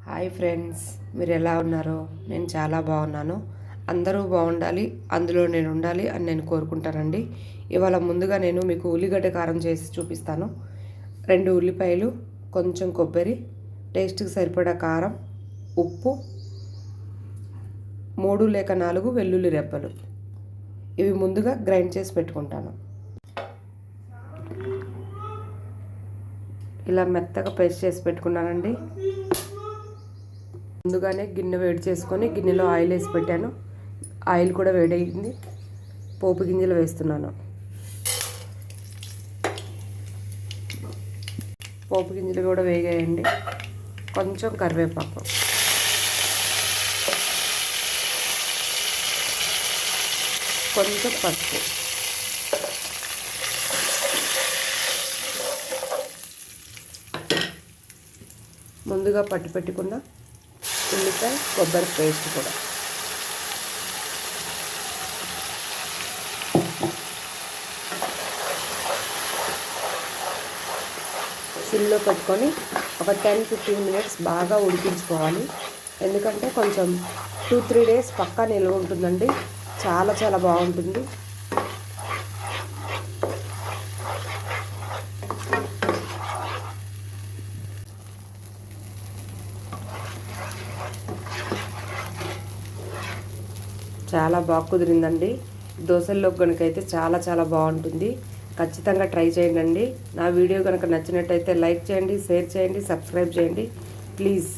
Hi friends, మీరు ఎలా ఉన్నారో? నేను చాలా బాగున్నాను. అందరూ బాగుండాలి, అందులో నేను ఉండాలి అని నేను కోరుకుంటానండి. ఇవాళ ముందుగా నేను మీకు ఉల్లిగడ్డ కారం చేసి చూపిస్తాను. 2 ఉల్లిపాయలు, కొంచెం కొబ్బరి, టేస్ట్కి సరిపడా కారం, ఉప్పు, 3 లేక 4 వెల్లుల్లి రెబ్బలు. ఇవి ముందుగా గ్రైండ్ చేసి పెట్టుకుంటాను. ఇలా మెత్తగా పేస్ట్ చేసి పెట్టుకున్నానండి. ముందుగానే గిన్నె వేడి చేసుకొని గిన్నెలో ఆయిల్ వేసి పెట్టాను. ఆయిల్ కూడా వేడయింది. పోపు గింజలు వేస్తున్నాను. పోపు గింజలు కూడా వేగాయండి. కొంచెం కరివేపాకు, కొంచెం పసుపు, ముందుగా పట్టి పెట్టుకున్న ఉల్లిపాయ కొబ్బరి పేస్ట్ కూడా సిమ్లో పెట్టుకొని ఒక 10-15 మినిట్స్ బాగా ఉడికించుకోవాలి. ఎందుకంటే కొంచెం 2-3 డేస్ పక్కా నిల్వ ఉంటుందండి. చాలా చాలా బాగుంటుంది. చాలా బాగా కుదిరిందండి. దోశల్లో కనుకైతే చాలా చాలా బాగుంటుంది. ఖచ్చితంగా ట్రై చేయండి. నా వీడియో కనుక నచ్చినట్టయితే లైక్ చేయండి, షేర్ చేయండి, సబ్స్క్రైబ్ చేయండి ప్లీజ్.